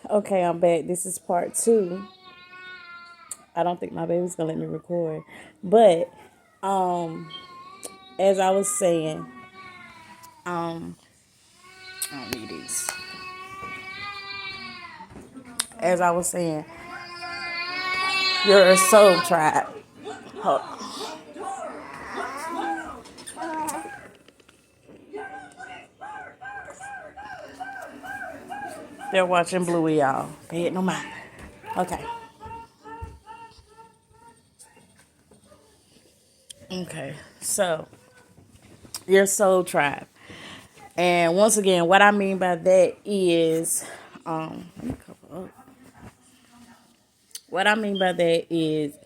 Okay, I'm back. This is part two. I don't think my baby's gonna let me record. But um as I was saying, um I don't need these. As I was saying, you're a soul tribe. Hold- They're watching Bluey, y'all. Pay it no mind. Okay. Okay. So your soul tribe. And once again, what I mean by that is let me cover up. What I mean by that is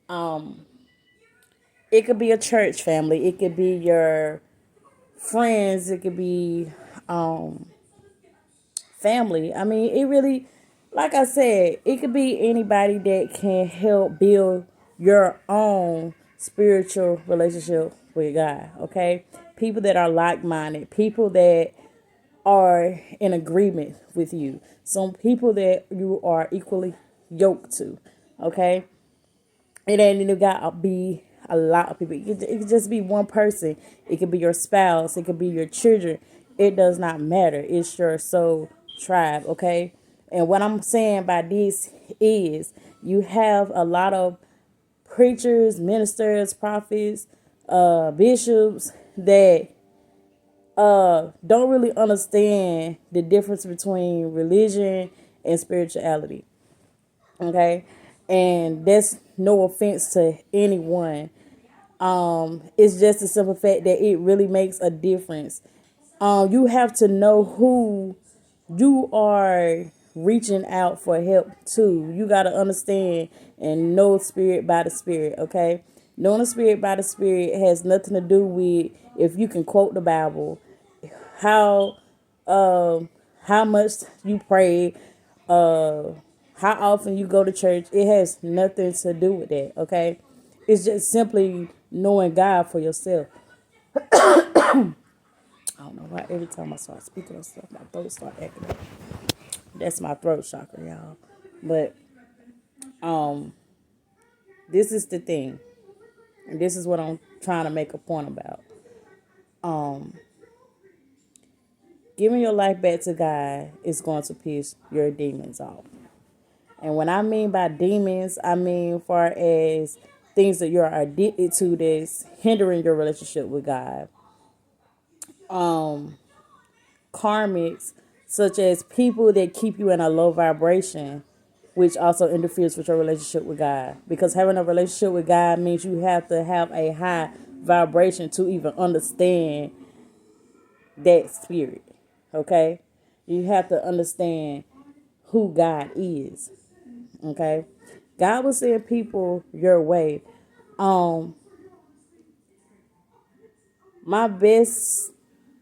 um it could be a church family, it could be your friends, it could be um family. I mean, it really, like I said, it could be anybody that can help build your own spiritual relationship with God, okay? People that are like-minded, people that are in agreement with you, some people that you are equally yoked to, okay? It ain't even got to be a lot of people. It could just be one person. It could be your spouse. It could be your children. It does not matter. It's your soul tribe, okay? And what I'm saying by this is you have a lot of preachers, ministers, prophets, bishops that don't really understand the difference between religion and spirituality. Okay, and that's no offense to anyone. It's just a simple fact that it really makes a difference. You have to know who you are reaching out for help to. You got to understand and know spirit by the spirit, okay? Knowing the spirit by the spirit has nothing to do with if you can quote the Bible, how how much you pray, uh how often you go to church. It has nothing to do with that, okay? It's just simply knowing God for yourself. I don't know why every time I start speaking of stuff, my throat start acting up. That's my throat chakra, y'all. But this is the thing, and this is what I'm trying to make a point about. Giving your life back to God is going to piss your demons off. And when I mean by demons, I mean far as things that you're addicted to that's hindering your relationship with God. Karmics, such as people that keep you in a low vibration, which also interferes with your relationship with God. Because having a relationship with God means you have to have a high vibration to even understand that spirit. Okay? You have to understand who God is. Okay? God will send people your way. Um, my best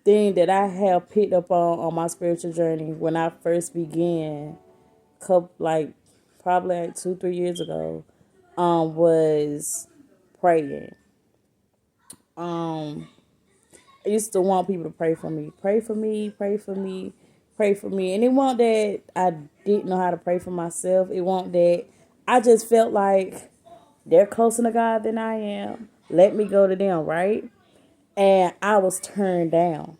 thing that I have picked up on my spiritual journey when I first began, probably like 2-3 years ago, was praying. Um, I used to want people to pray for me, pray for me, pray for me, pray for me, and it wasn't that I didn't know how to pray for myself. It wasn't that I just felt like they're closer to God than I am. Let me go to them, right? And I was turned down.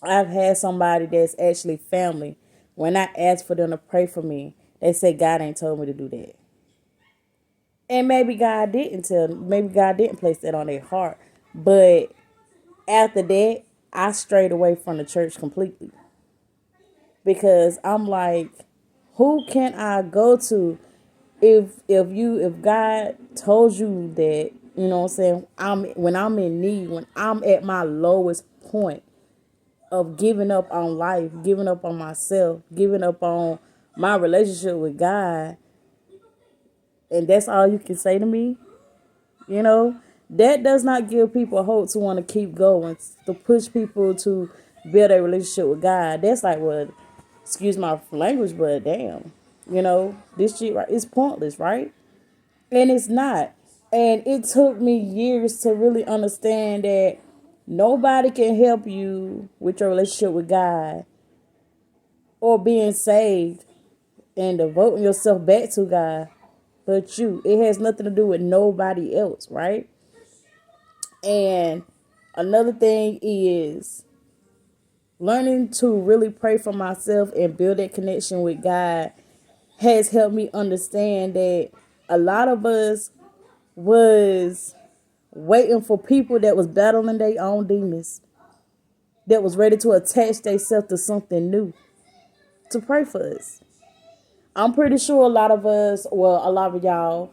I've had somebody that's actually family. When I asked for them to pray for me, they said God ain't told me to do that. And maybe God didn't place that on their heart. But after that, I strayed away from the church completely. Because I'm like, who can I go to if God told you that, you know what I'm saying, when I'm in need, when I'm at my lowest point of giving up on life, giving up on myself, giving up on my relationship with God, and that's all you can say to me, you know, that does not give people hope to want to keep going, to push people to build a relationship with God. That's like, well, excuse my language, but damn, this shit right is pointless, right? And it's not. And it took me years to really understand that nobody can help you with your relationship with God or being saved and devoting yourself back to God, but you. It has nothing to do with nobody else, right? And another thing is learning to really pray for myself and build that connection with God has helped me understand that a lot of us was waiting for people that was battling their own demons, that was ready to attach themselves to something new to pray for us. I'm pretty sure a lot of us, well, a lot of y'all,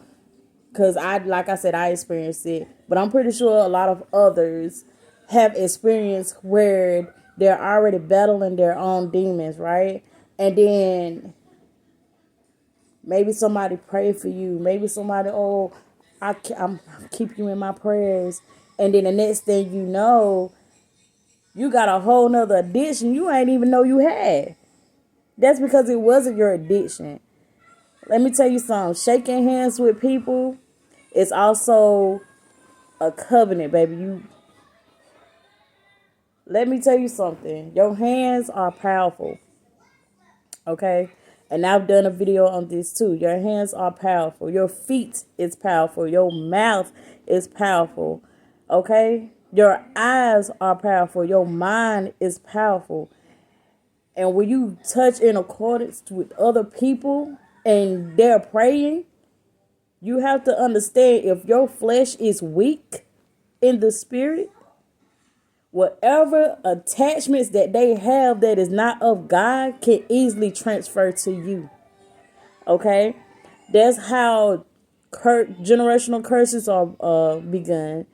because like I said, I experienced it, but I'm pretty sure a lot of others have experienced where they're already battling their own demons, right? And then maybe somebody prayed for you. Maybe somebody, oh, I'm keep you in my prayers. And then the next thing you know, you got a whole nother addiction you ain't even know you had. That's because it wasn't your addiction. Let me tell you something. Shaking hands with people is also a covenant, baby. Let me tell you something. Your hands are powerful. Okay? And I've done a video on this too. Your hands are powerful. Your feet is powerful. Your mouth is powerful. Okay? Your eyes are powerful. Your mind is powerful. And when you touch in accordance with other people and they're praying, you have to understand if your flesh is weak in the spirit, whatever attachments that they have that is not of God can easily transfer to you. Okay? That's how generational curses are begun.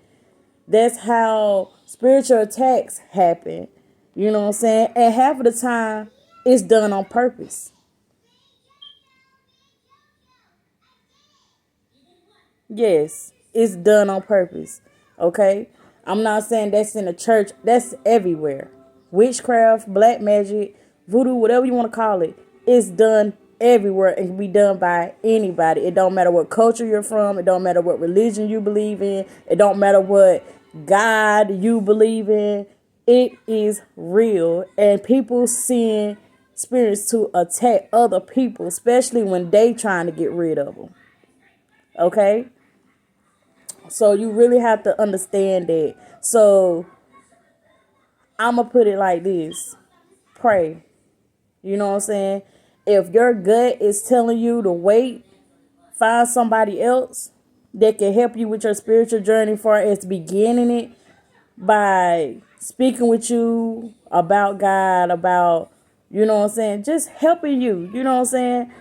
That's how spiritual attacks happen. You know what I'm saying? And half of the time, it's done on purpose. Yes, it's done on purpose. Okay? I'm not saying that's in the church. That's everywhere. Witchcraft, black magic, voodoo, whatever you want to call it. It's done everywhere and can be done by anybody. It don't matter what culture you're from. It don't matter what religion you believe in. It don't matter what God you believe in. It is real. And people seeing spirits to attack other people, especially when they trying to get rid of them. Okay? So you really have to understand that. So I'm going to put it like this. Pray. You know what I'm saying? If your gut is telling you to wait, find somebody else that can help you with your spiritual journey far as beginning it by speaking with you about God, about, you know what I'm saying, just helping you, you know what I'm saying,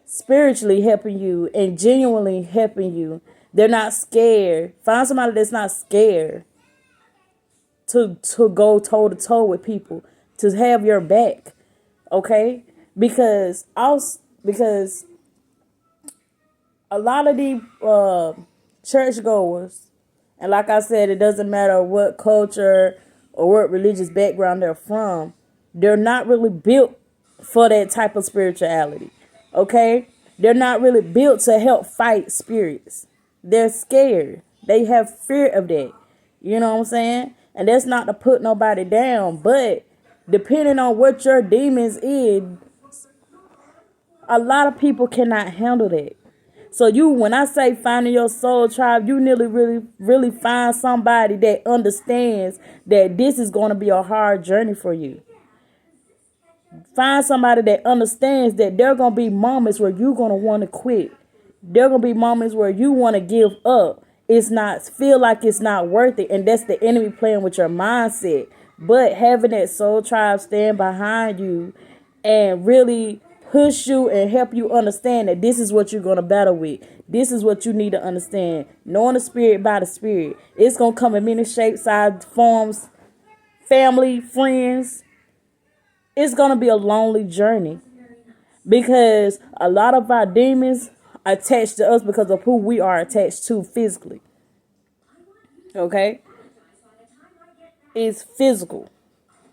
spiritually helping you and genuinely helping you. They're not scared. Find somebody that's not scared to go toe to toe with people, to have your back. Okay? Because a lot of the churchgoers, and like I said, it doesn't matter what culture or what religious background they're from, they're not really built for that type of spirituality. Okay? They're not really built to help fight spirits. They're scared. They have fear of that. You know what I'm saying? And that's not to put nobody down, but depending on what your demons is, a lot of people cannot handle that. So when I say finding your soul tribe, you really find somebody that understands that this is going to be a hard journey for you. Find somebody that understands that there are going to be moments where you're going to want to quit. There are going to be moments where you want to give up. Feel like it's not worth it. And that's the enemy playing with your mindset. But having that soul tribe stand behind you and really push you and help you understand that this is what you're going to battle with. This is what you need to understand. Knowing the spirit by the spirit. It's going to come in many shapes, sizes, forms, family, friends. It's going to be a lonely journey because a lot of our demons are attached to us because of who we are attached to physically. Okay? It's physical.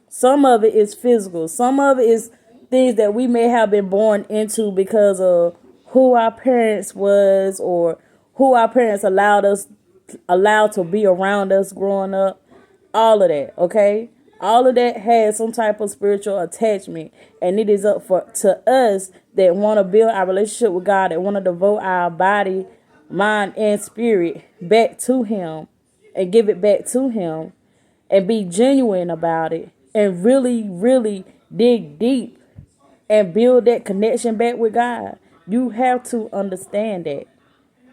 Some of it is physical. Some of it is things that we may have been born into because of who our parents was or who our parents allowed to be around us growing up. All of that, okay? All of that has some type of spiritual attachment, and it is up for to us that want to build our relationship with God, that want to devote our body, mind, and spirit back to Him, and give it back to Him, and be genuine about it, and really, really dig deep and build that connection back with God. You have to understand that.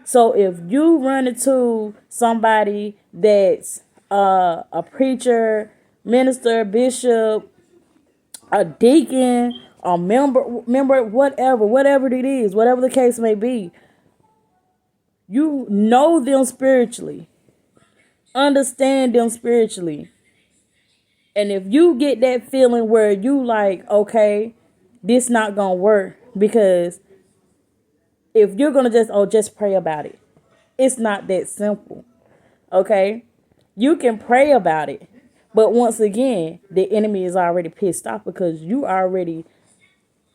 So if you run into somebody that's a preacher, minister, bishop, a deacon, a member, whatever it is, whatever the case may be, you know them spiritually, understand them spiritually. And if you get that feeling where you like, okay, this not gonna work, because if you're gonna just pray about it, it's not that simple. Okay, you can pray about it, but once again, the enemy is already pissed off because you already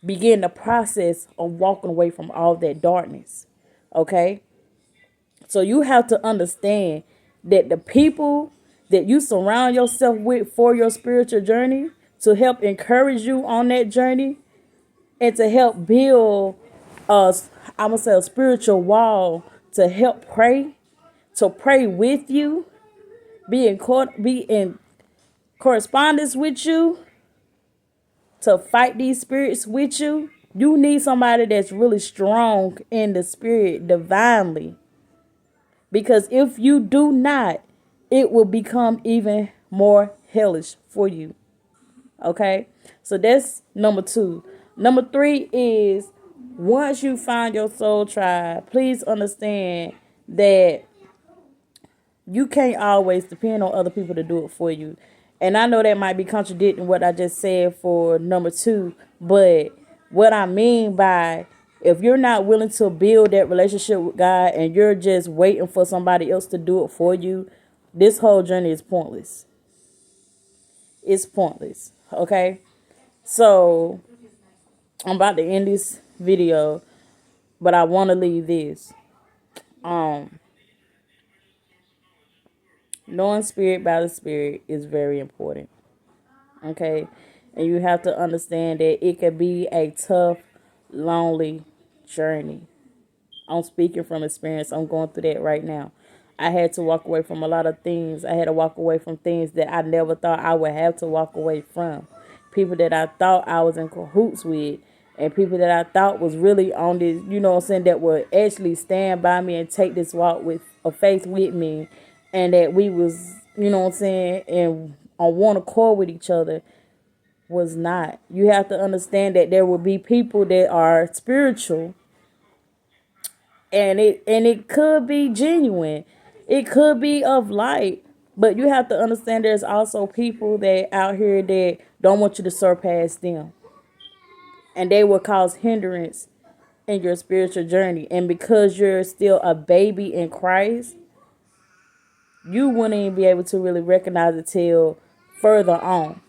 begin the process of walking away from all that darkness. Okay, so you have to understand that the people that you surround yourself with for your spiritual journey, to help encourage you on that journey, and to help build I'm gonna say a spiritual wall, to help pray, to pray with you, be in correspondence with you, to fight these spirits with you. You need somebody that's really strong in the spirit divinely. Because if you do not, it will become even more hellish for you. Okay? So that's number 2. Number 3 is, once you find your soul tribe, please understand that you can't always depend on other people to do it for you. And I know that might be contradicting what I just said for number 2, but what I mean by, if you're not willing to build that relationship with God and you're just waiting for somebody else to do it for you, this whole journey is pointless. It's pointless. Okay? So I'm about to end this video, but I want to leave this. Knowing spirit by the spirit is very important. Okay? And you have to understand that it could be a tough, lonely journey. I'm speaking from experience. I'm going through that right now. I had to walk away from a lot of things. I had to walk away from things that I never thought I would have to walk away from. People that I thought I was in cahoots with, and people that I thought was really on this, you know what I'm saying, that would actually stand by me and take this walk with a faith with me, and that we was, you know what I'm saying, and on one accord with each other, was not. You have to understand that there will be people that are spiritual, and it could be genuine. It could be of light. But you have to understand there's also people that out here that don't want you to surpass them. And they will cause hindrance in your spiritual journey. And because you're still a baby in Christ, you wouldn't even be able to really recognize it till further on.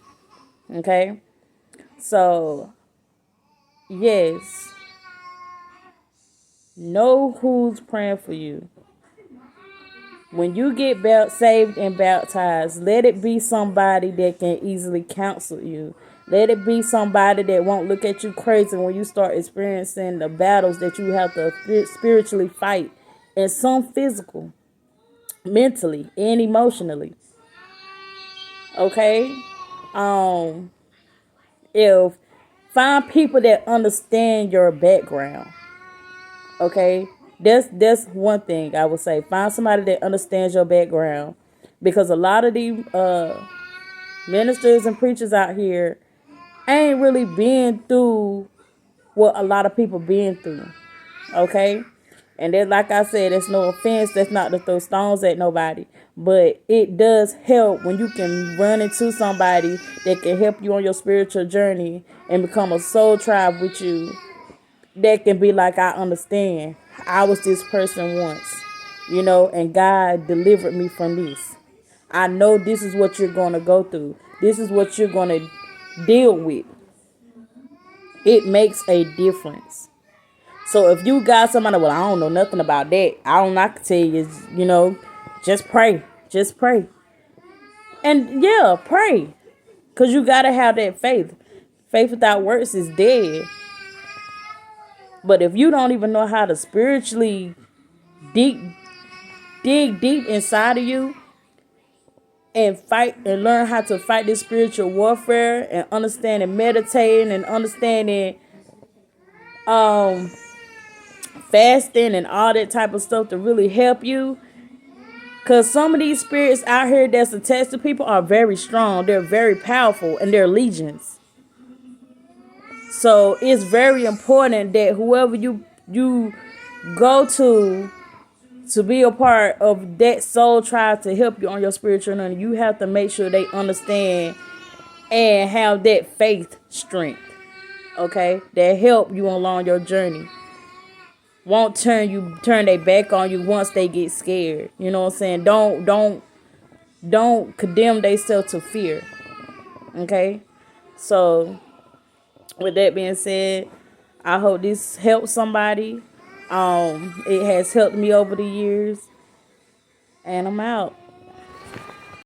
Okay? So, yes. Know who's praying for you. When you get saved and baptized, let it be somebody that can easily counsel you. Let it be somebody that won't look at you crazy when you start experiencing the battles that you have to spiritually fight. And some physical, mentally, and emotionally. Okay? If find people that understand your background. Okay? That's one thing I would say. Find somebody that understands your background. Because a lot of the ministers and preachers out here ain't really been through what a lot of people been through. Okay? And then, like I said, it's no offense. That's not to throw stones at nobody. But it does help when you can run into somebody that can help you on your spiritual journey and become a soul tribe with you. That can be like, I understand. I was this person once, you know, and God delivered me from this. I know this is what you're going to go through. This is what you're going to deal with. It makes a difference. So if you got somebody, well, I don't know nothing about that. I can tell you, just pray. Just pray. And yeah, pray. Because you got to have that faith. Faith without works is dead. But if you don't even know how to spiritually deep, dig deep inside of you and fight and learn how to fight this spiritual warfare and understanding meditating and understanding fasting and all that type of stuff to really help you. Because some of these spirits out here that's attached to people are very strong. They're very powerful and they're legions. So it's very important that whoever you go to be a part of that soul tribe to help you on your spiritual journey, you have to make sure they understand and have that faith strength. Okay? That help you along your journey. Won't turn their back on you once they get scared. You know what I'm saying? Don't condemn themselves to fear. Okay? So with that being said, I hope this helps somebody. It has helped me over the years. And I'm out.